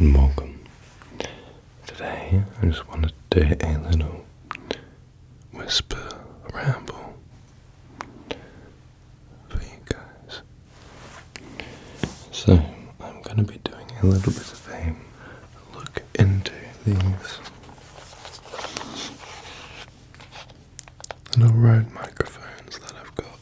and welcome. Today I just wanted to do a little whisper ramble for you guys. So I'm going to be doing a little bit of a look into these little RØDE microphones that I've got.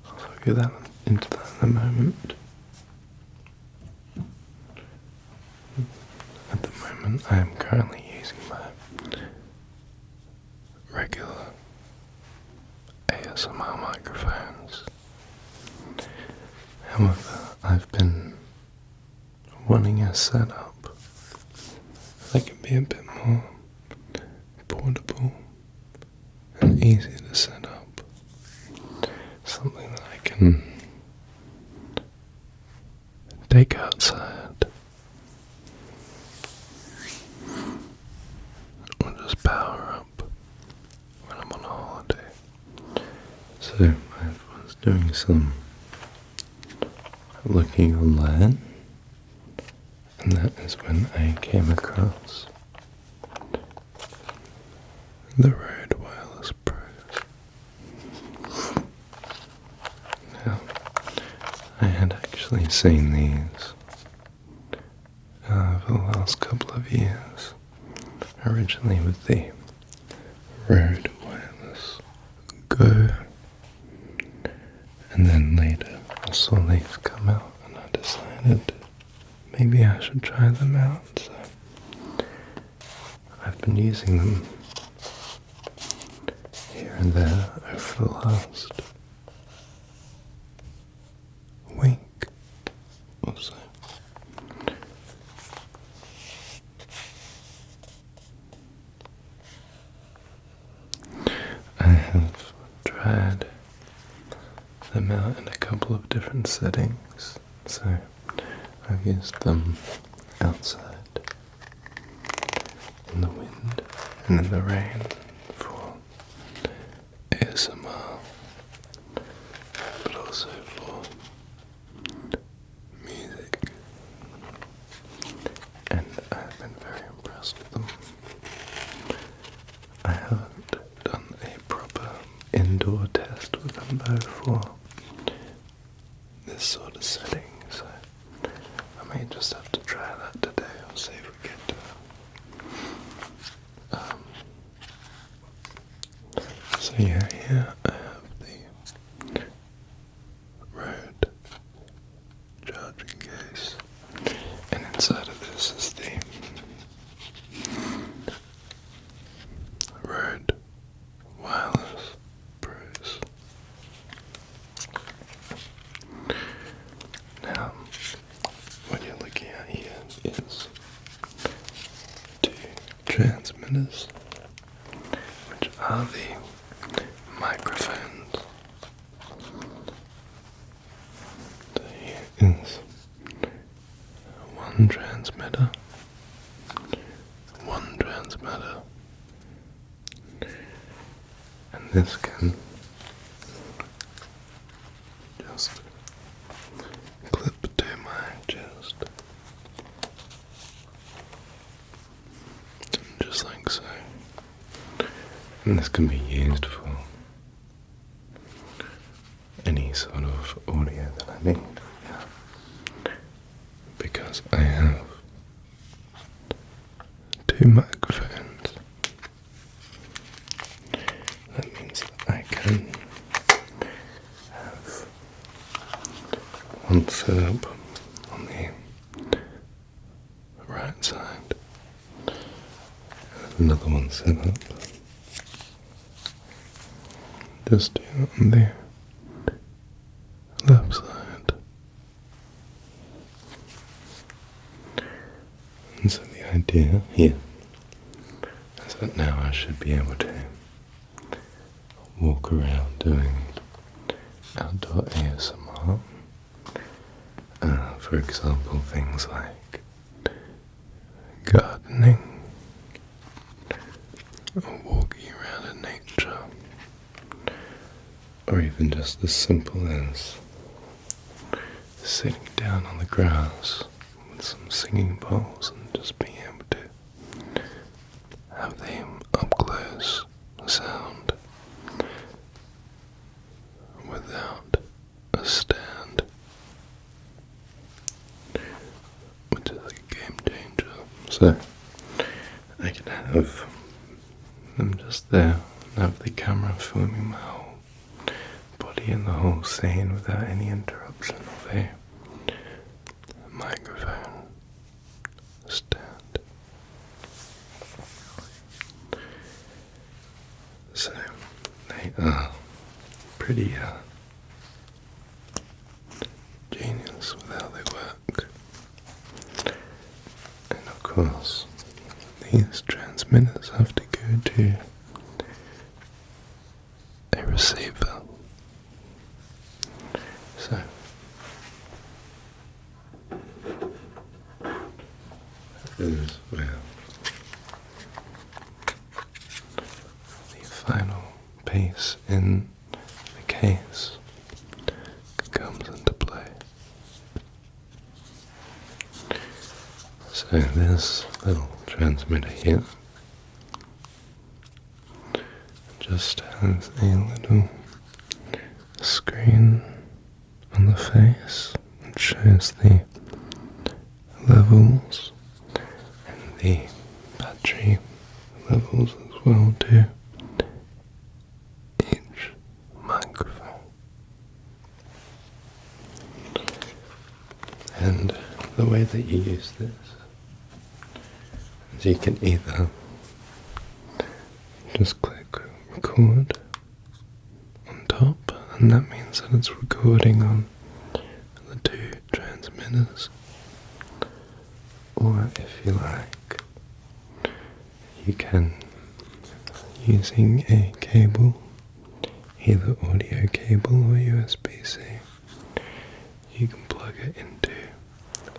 I'll get into that in a moment. At the moment I am currently using my regular ASMR microphones. However, I've been wanting a setup that can be a bit more portable and easy to set up. Something that I can take outside or just power up when I'm on a holiday. So I was doing some looking online, and that is when I came across the RØDE Wireless Pros. Now, I had actually seen these for the last couple of years, originally with the RØDE Wireless Go, and then later I saw these come out and I decided maybe I should try them out. So I've been using them here and there over the last week or so. I have tried them out in a couple of different settings, so I've used them outside, in the wind and in the rain for ASMR, but also for music, and I've been very impressed with them. I haven't done a proper indoor test with them though for this sort of setting, so I may just have to try that today. I'll see if we get to it. So yeah, here I have the RØDE charging case, and inside of this is the RØDE Wireless Pros. Now, what you're looking at here is two transmitters, which are the microphones. So here is one transmitter, and this can just clip to my chest, just like so, and this can be used for any sort of audio that I need, because I have two microphones. That means that I can have one set up on the right side, and another one set up just here on the left side. And so the idea here is that now I should be able to walk around doing outdoor ASMR. For example, things like gardening or walking around in nature, or even just as simple as sitting down down on the grass with some singing bowls and just being able to have the up close sound without a stand, which is like a game changer. So I can have them just there and have the camera filming my whole body and the whole scene without any interruption of a microphone stand. So they are pretty genius with how they work. And of course, these transmitters have to go to a receiver. So that is where the final piece in the case comes into play. So this little transmitter here just has a little screen on the face which shows the levels and the battery levels as well to each microphone. And the way that you use this is you can either just click record on top, and that means that it's recording on the two transmitters, or if you like, you can, using a cable, either audio cable or USB-C, you can plug it into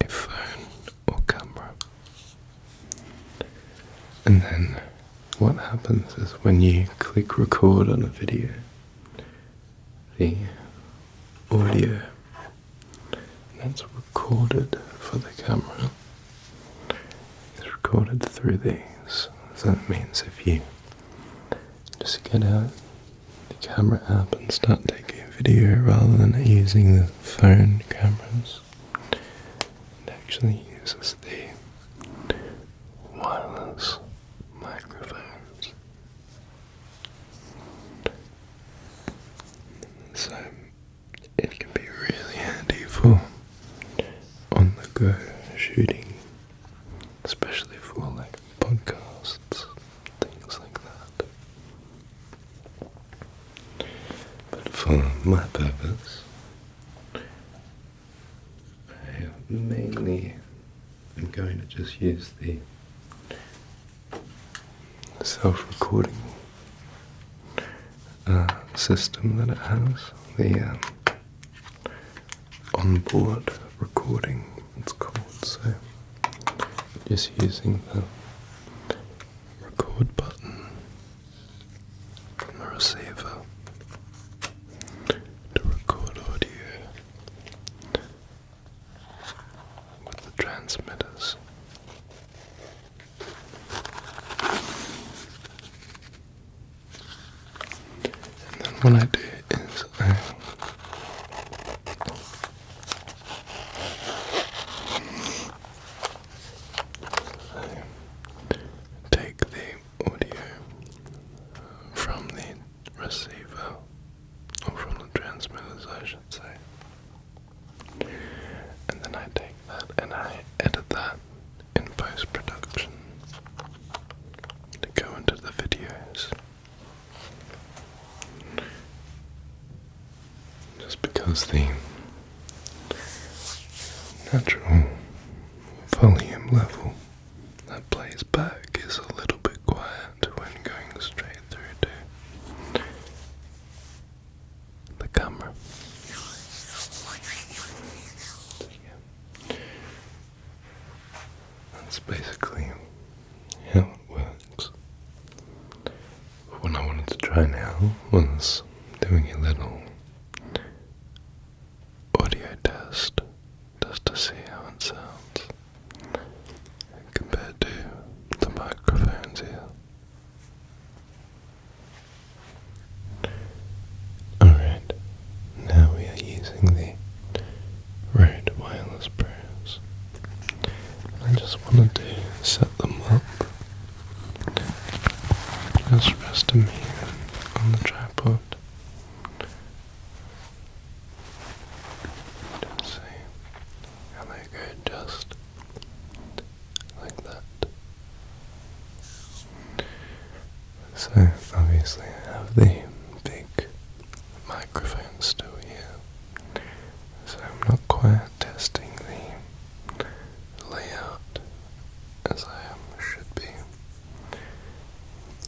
a phone or camera. And then what happens is when you click record on a video, the audio that's recorded for the camera is recorded through these. So that means if you just get out the camera app and start taking a video rather than using the phone cameras, it actually uses the wireless microphones. So it can be really handy for on-the-go shooting, especially for like podcasts, things like that. But for my purpose, I mainly am going to just use the self-recording system that it has, the onboard recording it's called. So just using the record button on the receiver to record audio with the transmitters. What I do is I take the audio from the receiver, or from the transmitters I should say, and then I take that and I edit that in post-production to go into the videos. Just because the natural volume level that plays back is a little bit quiet when going straight through to the camera. So yeah, that's basically how it works. But what I wanted to try now was doing a little audio test to just to see how it sounds compared to the microphones here. Alright, now we are using the RØDE wireless pros. I just wanted to set them up. Just rest them here on the tripod. Just see how they go just like that. So obviously I have the big microphone still here, so I'm not quite testing the layout as I should be.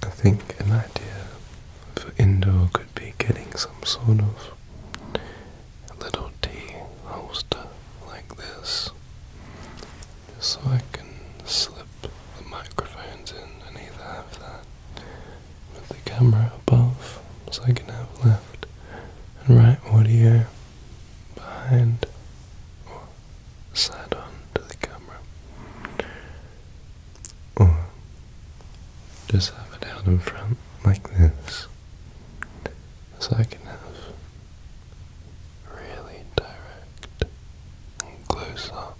I think an idea for indoor could be getting some sort of little tea holster like this, just so I can slip the microphones in and either have that with the camera above, so I can have left and right audio behind or side on to the camera, or just have it out in front like this, so I can have really direct and close up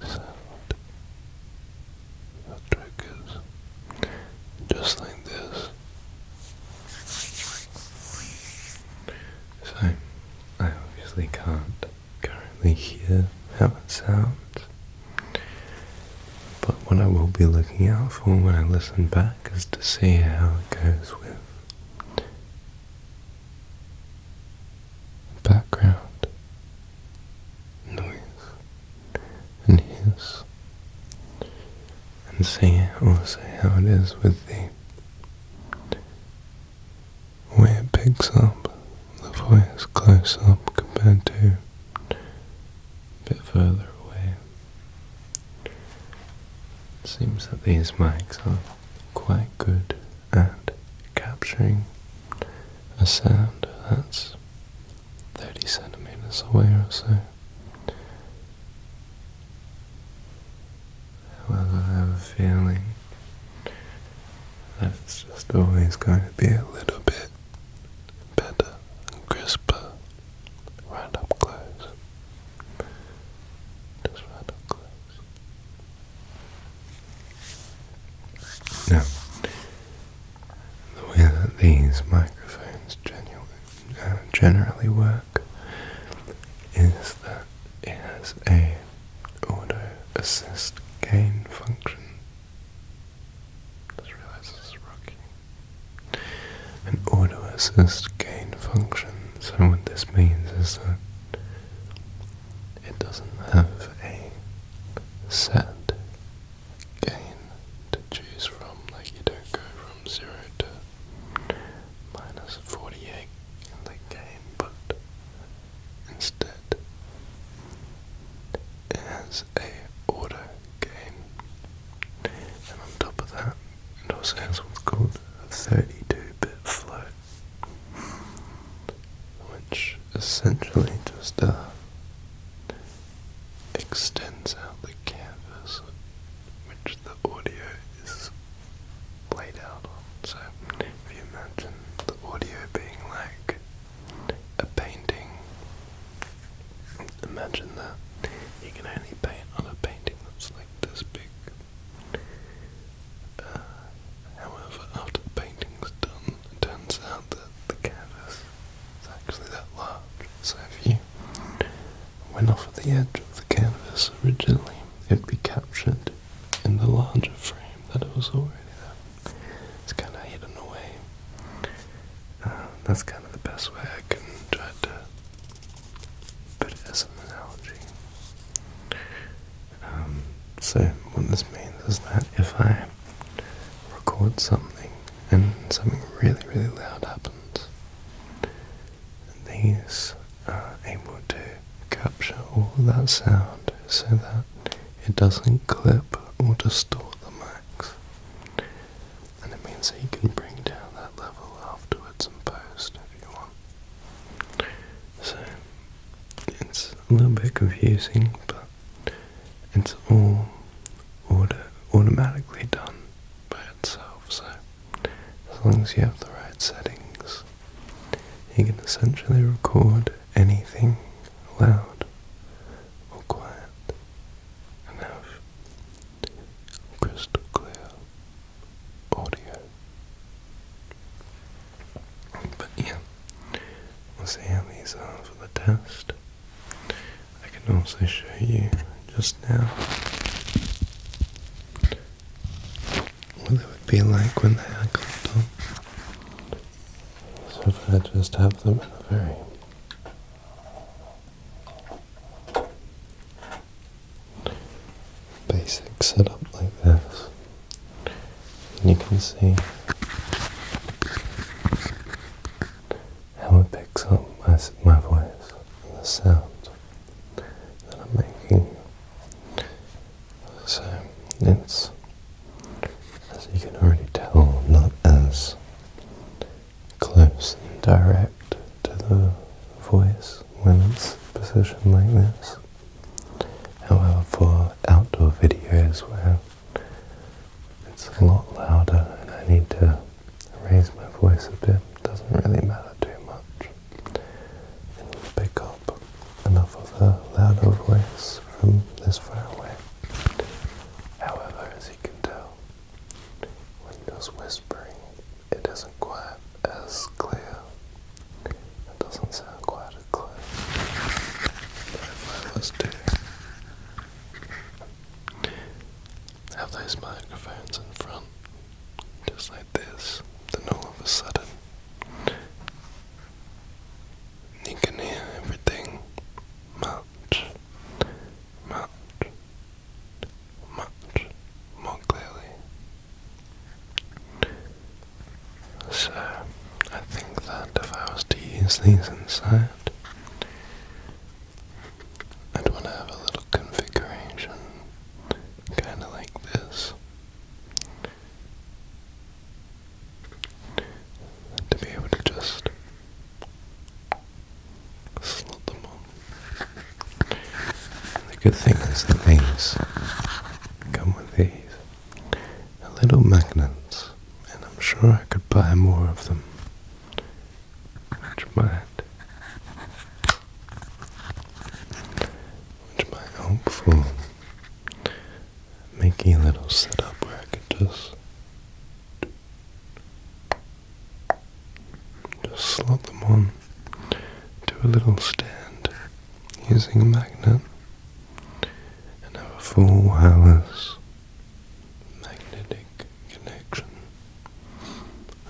sound of triggers, just like this. So I obviously can't currently hear how it sounds, but what I will be looking out for when I listen back is to see how it goes with background noise and hiss, and see also how it is with the way it picks up the voice close up compared to a bit further away. It seems that these mics are quite good at capturing a sound that's 30 centimeters away or so. However, I have a feeling that it's just always going to be a little bit better and crisper right up close. Just right up close. Now, the way that these microphones generally work is that it has a auto assist gain function. Just realised this is rocking. An auto assist gain function. So what this means is that it doesn't have a set gain to choose from. Like, you don't go from 0 to minus 48 in the gain, but instead it has a auto gain, and on top of that it also has what's called a 32-bit float, which essentially just extends out the canvas which the audio is played out on. So if you imagine the audio being like a painting, imagine that you can only paint on a painting that's like this big. However, after the painting's done, it turns out that the canvas is actually that large. So if you went off at the edge of the canvas originally, it'd be captured in the larger frame that it was already there. It's kind of hidden away. That's kind of the best way I can try to put it as an analogy. So what this means is that if I record something and something really, really loud happens, these are able to capture all of that sound so that it doesn't clip or distort the mics, and it means that you can bring down that level afterwards in post if you want. So a little bit confusing, but it's all automatically done by itself, so as long as you have the right settings, you can essentially record anything loud or quiet and have crystal clear audio. But yeah, we'll see how these are for the test. I can also show you just now what they would be like when they are clipped on. So if I just have them in a very basic setup like this, and you can see how it picks up my voice and the sound that I'm making. So it's, as you can already tell, not as close and direct to the voice when it's positioned like this. However, for outdoor videos where it's a lot louder and I need to raise my voice a bit, it doesn't really matter too much. It'll pick up enough of the louder voice from this far away. However, as you can tell, when just whispering, it isn't quite as clear. It doesn't sound quite as clear. But if I was to have those microphones in front, just like this, then all of a sudden, you can hear everything much more clearly. So, I think that if I was to use these inside, I'd want to have a little configuration, kind of like this, to be able to just slot them on. And the good thing is that these come with these little magnets, and I'm sure I could buy more of them, which might help for making a little setup where I could just slot them on to a little stand using a magnet and have a full wireless magnetic connection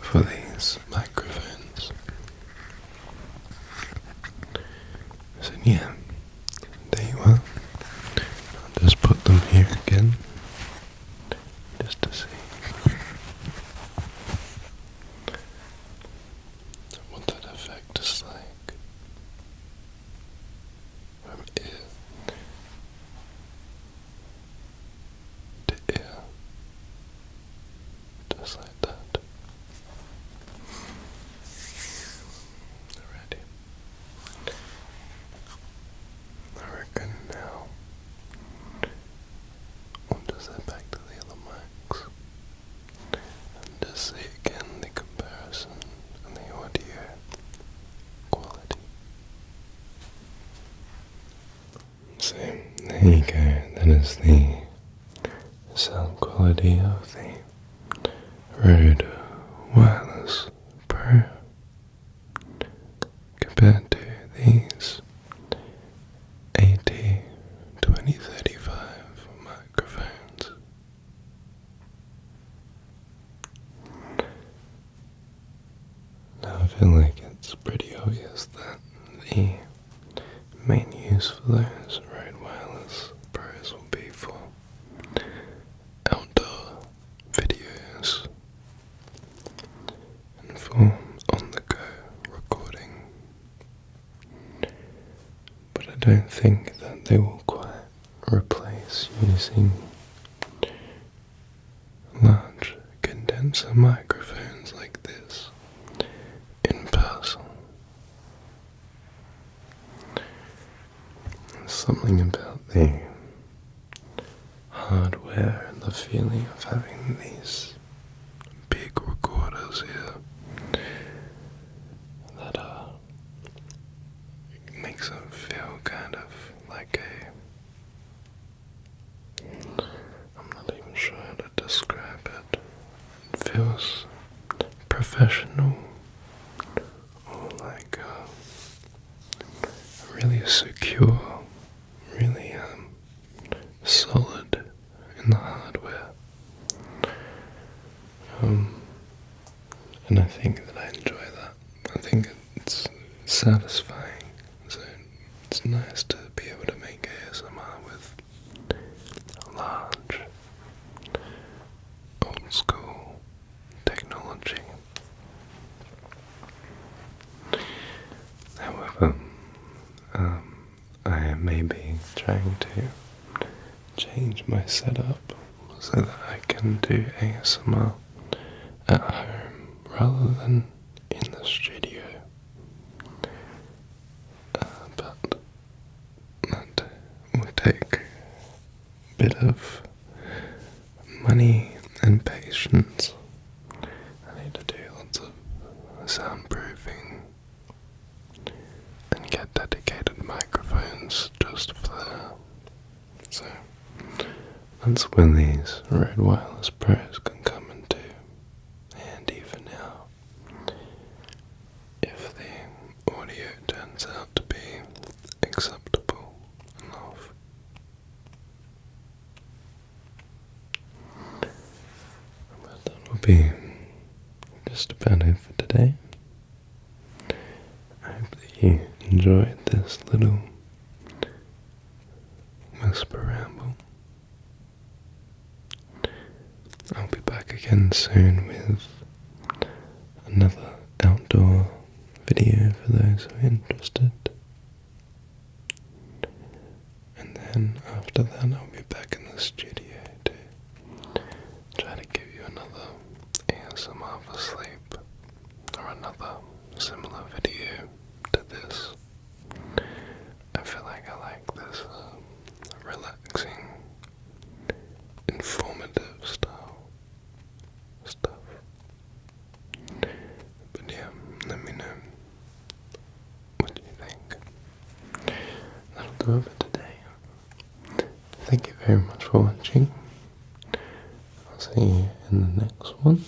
for these microphones. So yeah, there you are. I'll just put them here again, just to see what that effect is like from ear to ear, just like that. Alrighty. I reckon now we'll just head back to the other mics and just see again the comparison and the audio quality. So there you go, that is the sound quality of the RØDE Wireless Pro compared to these AT2035 microphones. Now I feel like it's pretty obvious that the main use for those RØDE Wireless Pros will be for outdoor videos and for on-the-go recording. But I don't think that they will quite replace using large condenser microphones like this in person. something about the hardware and the feeling of having these big recorders here that makes it feel kind of like I'm not even sure how to describe it. It feels professional, or like really secure, really solid in the hardware. And I think that I enjoy that. I think it's satisfying. So it's nice to be able to make ASMR with large, old school technology. However, I may be trying to change my setup so that I can do ASMR at home rather than in the studio. But that will take a bit of money and patience. I need to do lots of soundproofing and get dedicated microphones just for that. So that's when these RØDE Wireless Pros can come into handy for now, if the audio turns out to be acceptable enough. But that will be just about it for today. I hope that you enjoyed this little whisper ramble. I'll be back again soon with another outdoor video for those who are interested. And then after that I'll be back in the studio to try to give you another ASMR for sleep, or another similar video to this. I feel like I like this relaxing, informative style stuff. But yeah, let me know what you think. That'll do it for today. Thank you very much for watching. I'll see you in the next one.